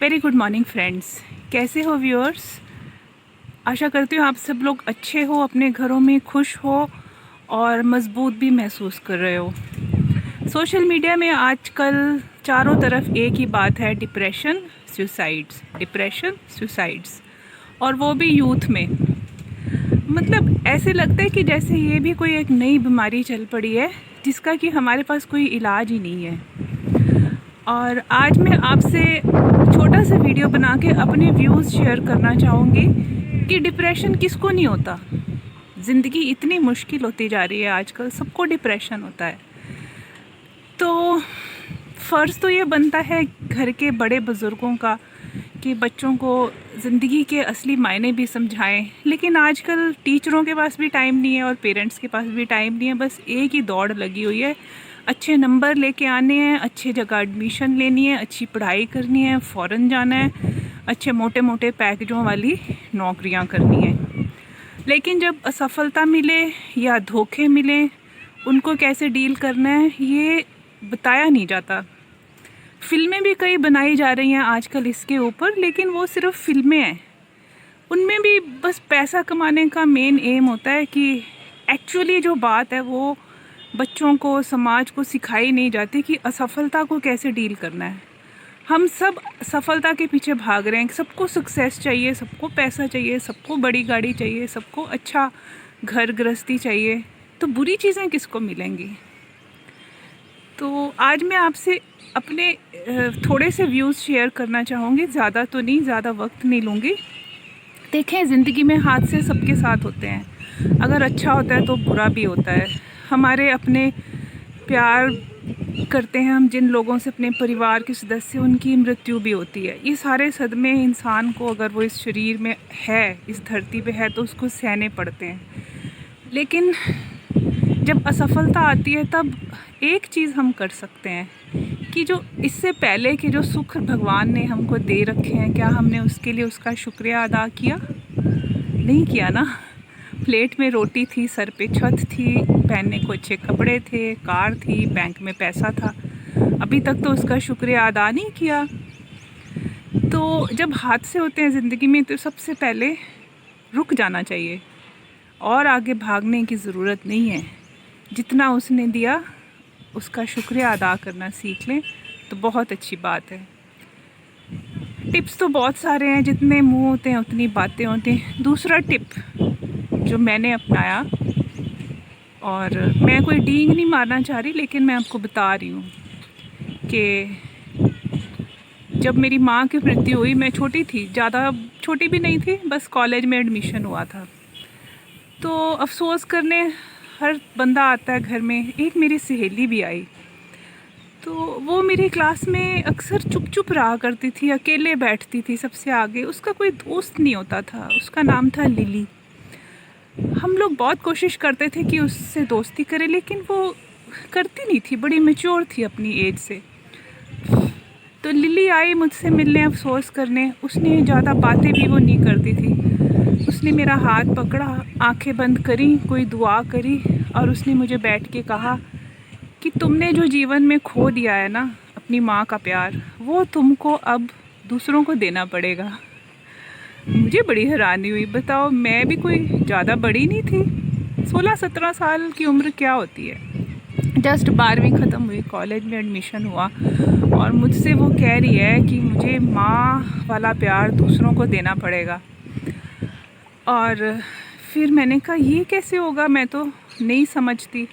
Very good morning friends. कैसे हो viewers? आशा करती हूँ आप सब लोग अच्छे हो, अपने घरों में खुश हो और मज़बूत भी महसूस कर रहे हो। सोशल मीडिया में आजकल चारों तरफ एक ही बात है, डिप्रेशन सुसाइड्स, और वो भी यूथ में। मतलब ऐसे लगता है कि जैसे ये भी कोई एक नई बीमारी चल पड़ी है जिसका कि हमारे पास कोई इलाज ही नहीं है। और आज मैं आपसे छोटा सा वीडियो बना के अपने व्यूज़ शेयर करना चाहूँगी कि डिप्रेशन किसको नहीं होता। ज़िंदगी इतनी मुश्किल होती जा रही है आजकल, सबको डिप्रेशन होता है। तो फ़र्ज़ तो ये बनता है घर के बड़े बुज़ुर्गों का कि बच्चों को ज़िंदगी के असली मायने भी समझाएं, लेकिन आजकल टीचरों के पास भी टाइम नहीं है और पेरेंट्स के पास भी टाइम नहीं है। बस एक ही दौड़ लगी हुई है, अच्छे नंबर लेके आने हैं, अच्छी जगह एडमिशन लेनी है, अच्छी पढ़ाई करनी है, फ़ॉरेन जाना है, अच्छे मोटे मोटे पैकेजों वाली नौकरियां करनी है। लेकिन जब असफलता मिले या धोखे मिले, उनको कैसे डील करना है ये बताया नहीं जाता। फिल्में भी कई बनाई जा रही हैं आजकल इसके ऊपर, लेकिन वो सिर्फ फिल्में हैं। उनमें भी बस पैसा कमाने का मेन एम होता है कि एक्चुअली जो बात है वो बच्चों को, समाज को सिखाई नहीं जाती कि असफलता को कैसे डील करना है। हम सब सफलता के पीछे भाग रहे हैं, सबको सक्सेस चाहिए, सबको पैसा चाहिए, सबको बड़ी गाड़ी चाहिए, सबको अच्छा घर गृहस्थी चाहिए, तो बुरी चीज़ें किसको मिलेंगी? तो आज मैं आपसे अपने थोड़े से व्यूज़ शेयर करना चाहूँगी, ज़्यादा तो नहीं, ज़्यादा वक्त नहीं लूँगी। देखें, ज़िंदगी में हादसे सबके साथ होते हैं। अगर अच्छा होता है तो बुरा भी होता है। हमारे अपने प्यार करते हैं हम जिन लोगों से, अपने परिवार के सदस्य, उनकी मृत्यु भी होती है। ये सारे सदमे इंसान को, अगर वो इस शरीर में है, इस धरती पे है, तो उसको सहने पड़ते हैं। लेकिन जब असफलता आती है तब एक चीज़ हम कर सकते हैं कि जो इससे पहले के जो सुख भगवान ने हमको दे रखे हैं, क्या हमने उसके लिए उसका शुक्रिया अदा किया? नहीं किया ना। प्लेट में रोटी थी, सर पे छत थी, पहनने को अच्छे कपड़े थे, कार थी, बैंक में पैसा था, अभी तक तो उसका शुक्रिया अदा नहीं किया। तो जब हादसे होते हैं ज़िंदगी में तो सबसे पहले रुक जाना चाहिए और आगे भागने की ज़रूरत नहीं है। जितना उसने दिया उसका शुक्रिया अदा करना सीख लें तो बहुत अच्छी बात है। टिप्स तो बहुत सारे हैं, जितने मुंह होते हैं उतनी बातें होती हैं। दूसरा टिप जो मैंने अपनाया, और मैं कोई डींग नहीं मारना चाह रही, लेकिन मैं आपको बता रही हूँ कि जब मेरी माँ की मृत्यु हुई, मैं छोटी थी, ज़्यादा छोटी भी नहीं थी, बस कॉलेज में एडमिशन हुआ था। तो अफसोस करने हर बंदा आता है घर में। एक मेरी सहेली भी आई, तो वो मेरी क्लास में अक्सर चुप चुप रहा करती थी, अकेले बैठती थी सबसे आगे, उसका कोई दोस्त नहीं होता था। उसका नाम था लिली। हम लोग बहुत कोशिश करते थे कि उससे दोस्ती करें, लेकिन वो करती नहीं थी, बड़ी मैच्योर थी अपनी एज से। तो लिली आई मुझसे मिलने, अफसोस करने। उसने ज़्यादा बातें भी वो नहीं करती थी। उसने मेरा हाथ पकड़ा, आंखें बंद करी, कोई दुआ करी, और उसने मुझे बैठ के कहा कि तुमने जो जीवन में खो दिया है ना, अपनी माँ का प्यार, वो तुमको अब दूसरों को देना पड़ेगा। मुझे बड़ी हैरानी हुई। बताओ, मैं भी कोई ज़्यादा बड़ी नहीं थी, 16-17 साल की उम्र क्या होती है। जस्ट 12वीं ख़त्म हुई, कॉलेज में एडमिशन हुआ, और मुझसे वो कह रही है कि मुझे माँ वाला प्यार दूसरों को देना पड़ेगा। और फिर मैंने कहा ये कैसे होगा, मैं तो नहीं समझती।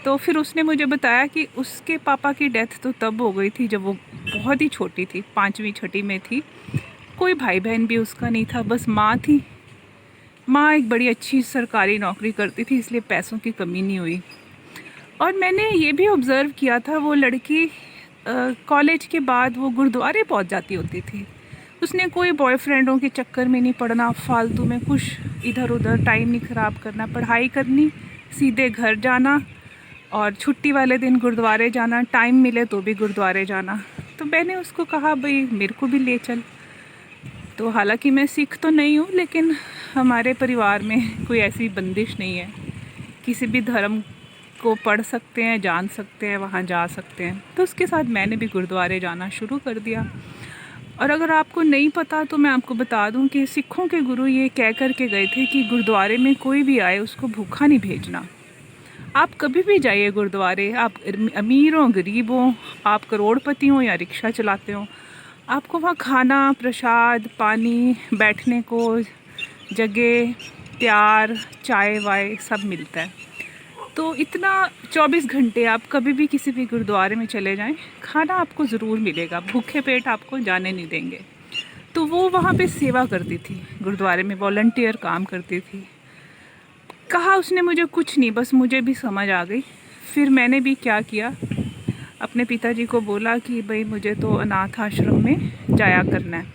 तो फिर उसने मुझे बताया कि उसके पापा की डेथ तो तब हो गई थी जब वो बहुत ही छोटी थी, 5वीं छठी में थी। कोई भाई बहन भी उसका नहीं था, बस माँ थी। माँ एक बड़ी अच्छी सरकारी नौकरी करती थी, इसलिए पैसों की कमी नहीं हुई। और मैंने ये भी ऑब्ज़र्व किया था, वो लड़की कॉलेज के बाद वो गुरुद्वारे पहुंच जाती होती थी। उसने कोई बॉयफ्रेंडों के चक्कर में नहीं पड़ना, फालतू में कुछ इधर उधर टाइम नहीं ख़राब करना, पढ़ाई करनी, सीधे घर जाना, और छुट्टी वाले दिन गुरुद्वारे जाना, टाइम मिले तो भी गुरुद्वारे जाना। तो मैंने उसको कहा भाई मेरे को भी ले चल। तो हालांकि मैं सिख तो नहीं हूँ, लेकिन हमारे परिवार में कोई ऐसी बंदिश नहीं है, किसी भी धर्म को पढ़ सकते हैं, जान सकते हैं, वहाँ जा सकते हैं। तो उसके साथ मैंने भी गुरुद्वारे जाना शुरू कर दिया। और अगर आपको नहीं पता तो मैं आपको बता दूं कि सिखों के गुरु ये कह कर के गए थे कि गुरुद्वारे में कोई भी आए उसको भूखा नहीं भेजना। आप कभी भी जाइए गुरुद्वारे, आप अमीर हो गरीब हो, आप करोड़पति हो या रिक्शा चलाते हो, आपको वहाँ खाना, प्रसाद, पानी, बैठने को जगह, प्यार, चाय वाय सब मिलता है। तो इतना 24 घंटे आप कभी भी किसी भी गुरुद्वारे में चले जाएं, खाना आपको ज़रूर मिलेगा, भूखे पेट आपको जाने नहीं देंगे। तो वो वहाँ पे सेवा करती थी, गुरुद्वारे में वॉलंटियर काम करती थी। कहा उसने मुझे कुछ नहीं, बस मुझे भी समझ आ गई। फिर मैंने भी क्या किया, अपने पिताजी को बोला कि भाई मुझे तो अनाथ आश्रम में जाया करना है।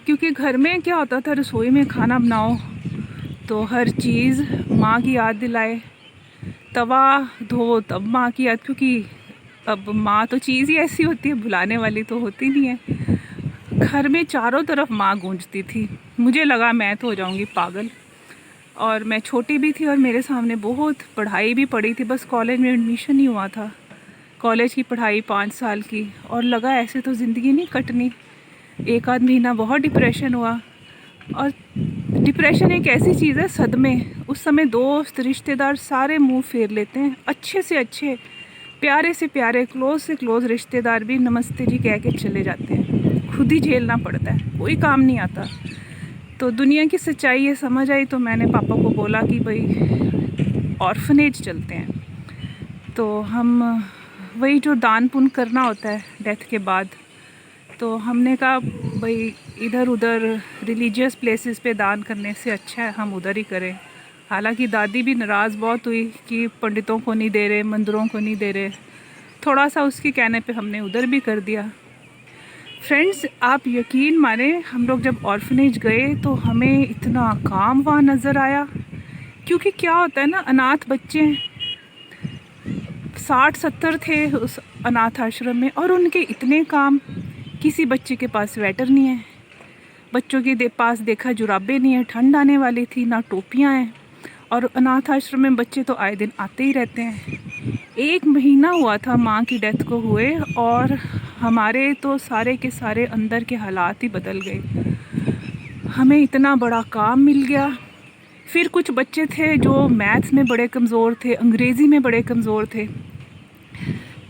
क्योंकि घर में क्या होता था, रसोई में खाना बनाओ तो हर चीज़ माँ की याद दिलाए, तवा धो तब माँ की याद, क्योंकि अब माँ तो चीज़ ही ऐसी होती है, बुलाने वाली तो होती नहीं है। घर में चारों तरफ माँ गूंजती थी। मुझे लगा मैं तो हो जाऊँगी पागल। और मैं छोटी भी थी और मेरे सामने बहुत पढ़ाई भी पड़ी थी, बस कॉलेज में एडमिशन नहीं हुआ था। कॉलेज की पढ़ाई 5 साल की, और लगा ऐसे तो ज़िंदगी नहीं कटनी। एक आध महीना बहुत डिप्रेशन हुआ। और डिप्रेशन एक ऐसी चीज़ है, सदमे। उस समय दोस्त रिश्तेदार सारे मुंह फेर लेते हैं, अच्छे से अच्छे, प्यारे से प्यारे, क्लोज से क्लोज रिश्तेदार भी नमस्ते जी कह के चले जाते हैं। खुद ही झेलना पड़ता है, कोई काम नहीं आता। तो दुनिया की सच्चाई ये समझ आई, तो मैंने पापा को बोला कि भाई ऑर्फनेज चलते हैं। तो हम वही जो दान पुण्य करना होता है डेथ के बाद, तो हमने कहा भाई इधर उधर रिलीजियस प्लेसेस पे दान करने से अच्छा है हम उधर ही करें। हालांकि दादी भी नाराज़ बहुत हुई कि पंडितों को नहीं दे रहे, मंदिरों को नहीं दे रहे। थोड़ा सा उसके कहने पे हमने उधर भी कर दिया। फ्रेंड्स, आप यकीन माने, हम लोग जब ऑर्फनेज गए तो हमें इतना काम वहाँ नज़र आया। क्योंकि क्या होता है ना, अनाथ बच्चे 60-70 थे उस अनाथ आश्रम में, और उनके इतने काम। किसी बच्चे के पास स्वेटर नहीं है, बच्चों के पास देखा जुराबे नहीं है, ठंड आने वाली थी, ना टोपियाँ हैं। और अनाथ आश्रम में बच्चे तो आए दिन आते ही रहते हैं। 1 महीना हुआ था माँ की डेथ को हुए, और हमारे तो सारे के सारे अंदर के हालात ही बदल गए। हमें इतना बड़ा काम मिल गया। फिर कुछ बच्चे थे जो मैथ्स में बड़े कमज़ोर थे, अंग्रेज़ी में बड़े कमज़ोर थे।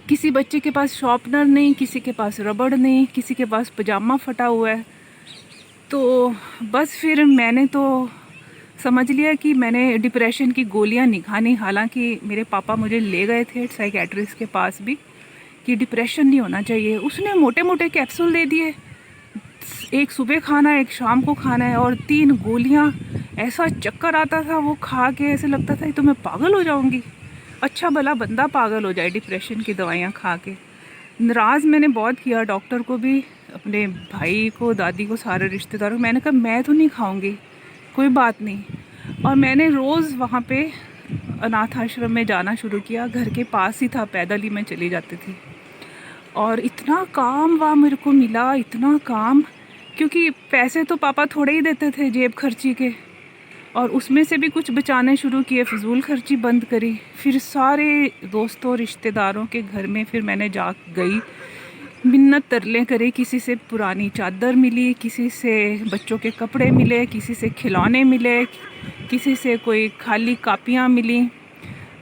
किसी बच्चे के पास शॉर्पनर नहीं, किसी के पास रबड़ नहीं, किसी के पास पजामा फटा हुआ है। तो बस फिर मैंने तो समझ लिया कि मैंने डिप्रेशन की गोलियां नहीं खानी। हालांकि मेरे पापा मुझे ले गए थे साइकेट्रिस्ट के पास भी कि डिप्रेशन नहीं होना चाहिए। उसने मोटे मोटे कैप्सूल दे दिए, एक सुबह खाना है, एक शाम को खाना है, और 3 गोलियां। ऐसा चक्कर आता था वो खा के, ऐसे लगता था तो मैं पागल हो जाऊंगी। अच्छा भला बंदा पागल हो जाए डिप्रेशन की दवाइयाँ खा के। नाराज़ मैंने बहुत किया, डॉक्टर को भी, अपने भाई को, दादी को, सारे रिश्तेदारों को। मैंने कहा मैं तो नहीं खाऊंगी, कोई बात नहीं। और मैंने रोज़ वहाँ पे अनाथ आश्रम में जाना शुरू किया। घर के पास ही था, पैदल ही मैं चली जाती थी। और इतना काम वहाँ मेरे को मिला, इतना काम, क्योंकि पैसे तो पापा थोड़े ही देते थे जेब खर्ची के, और उसमें से भी कुछ बचाने शुरू किए, फजूल खर्ची बंद करी। फिर सारे दोस्तों रिश्तेदारों के घर में फिर मैंने जा गई, मिन्नत तरले करे। किसी से पुरानी चादर मिली, किसी से बच्चों के कपड़े मिले, किसी से खिलौने मिले, किसी से कोई खाली कापियाँ मिली।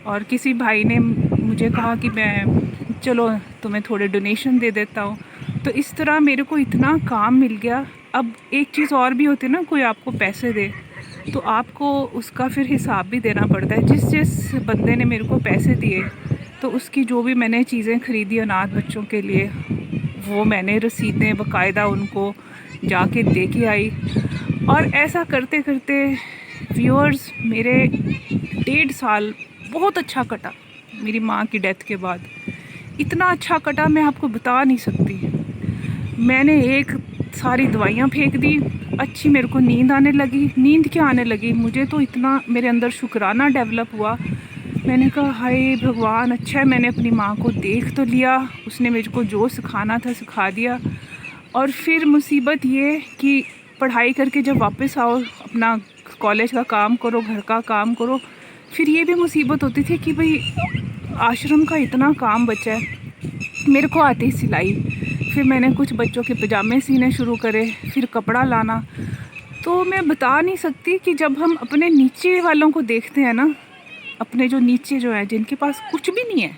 और किसी भाई ने मुझे कहा कि मैं चलो तुम्हें थोड़े डोनेशन दे देता हूँ। तो इस तरह मेरे को इतना काम मिल गया। अब एक चीज़ और भी होती है ना, कोई आपको पैसे दे तो आपको उसका फिर हिसाब भी देना पड़ता है। जिस बंदे ने मेरे को पैसे दिए तो उसकी जो भी मैंने चीज़ें ख़रीदी अनाथ बच्चों के लिए, वो मैंने रसीदें बाकायदा उनको जाके दे के आई। और ऐसा करते करते व्यूअर्स, मेरे 1.5 साल बहुत अच्छा कटा। मेरी माँ की डेथ के बाद इतना अच्छा कटा, मैं आपको बता नहीं सकती। मैंने एक सारी दवाइयाँ फेंक दी, अच्छी मेरे को नींद आने लगी। नींद क्या आने लगी, मुझे तो इतना मेरे अंदर शुक्राना डेवलप हुआ। मैंने कहा हाय भगवान, अच्छा है मैंने अपनी माँ को देख तो लिया, उसने मेरे को जो सिखाना था सिखा दिया। और फिर मुसीबत ये कि पढ़ाई करके जब वापस आओ, अपना कॉलेज का काम करो, घर का काम करो, फिर ये भी मुसीबत होती थी कि भाई आश्रम का इतना काम बचा है। मेरे को आती सिलाई, फिर मैंने कुछ बच्चों के पजामे सीने शुरू करे, फिर कपड़ा लाना। तो मैं बता नहीं सकती कि जब हम अपने नीचे वालों को देखते हैं ना, अपने जो नीचे जो है जिनके पास कुछ भी नहीं है,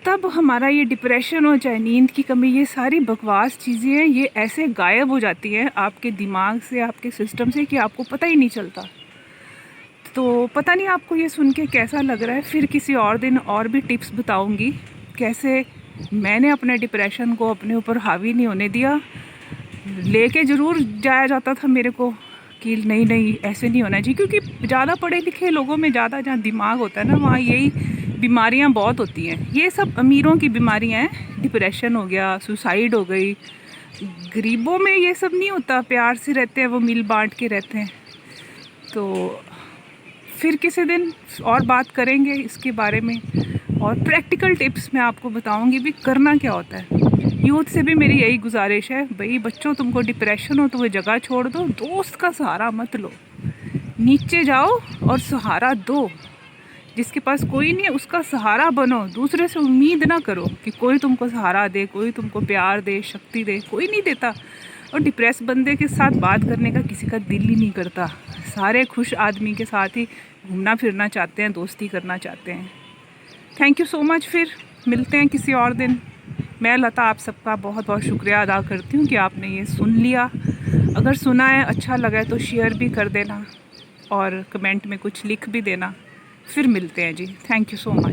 तब हमारा ये डिप्रेशन हो चाहे नींद की कमी, ये सारी बकवास चीज़ें हैं, ये ऐसे गायब हो जाती हैं आपके दिमाग से, आपके सिस्टम से, कि आपको पता ही नहीं चलता। तो पता नहीं आपको ये सुन के कैसा लग रहा है। फिर किसी और दिन और भी टिप्स बताऊंगी कैसे मैंने अपने डिप्रेशन को अपने ऊपर हावी नहीं होने दिया। लेके ज़रूर जाया जाता था मेरे को कि नहीं नहीं ऐसे नहीं होना चाहिए, क्योंकि ज़्यादा पढ़े लिखे लोगों में ज़्यादा जहाँ दिमाग होता है ना, वहाँ यही बीमारियाँ बहुत होती हैं। ये सब अमीरों की बीमारियाँ हैं, डिप्रेशन हो गया, सुसाइड हो गई। गरीबों में ये सब नहीं होता, प्यार से रहते हैं, वो मिल बांट के रहते हैं। तो फिर किसी दिन और बात करेंगे इसके बारे में, और प्रैक्टिकल टिप्स मैं आपको बताऊंगी भी करना क्या होता है। यूथ से भी मेरी यही गुजारिश है, भाई बच्चों तुमको डिप्रेशन हो तो वो जगह छोड़ दो, दोस्त का सहारा मत लो, नीचे जाओ और सहारा दो। जिसके पास कोई नहीं है उसका सहारा बनो, दूसरे से उम्मीद ना करो कि कोई तुमको सहारा दे, कोई तुमको प्यार दे, शक्ति दे, कोई नहीं देता। और डिप्रेस बंदे के साथ बात करने का किसी का दिल ही नहीं करता। सारे खुश आदमी के साथ ही घूमना फिरना चाहते हैं, दोस्ती करना चाहते हैं। Thank you so much. फिर मिलते हैं किसी और दिन। मैं लता आप सबका बहुत बहुत शुक्रिया अदा करती हूँ कि आपने ये सुन लिया। अगर सुना है, अच्छा लगा है तो शेयर भी कर देना और कमेंट में कुछ लिख भी देना। फिर मिलते हैं जी। Thank you so much.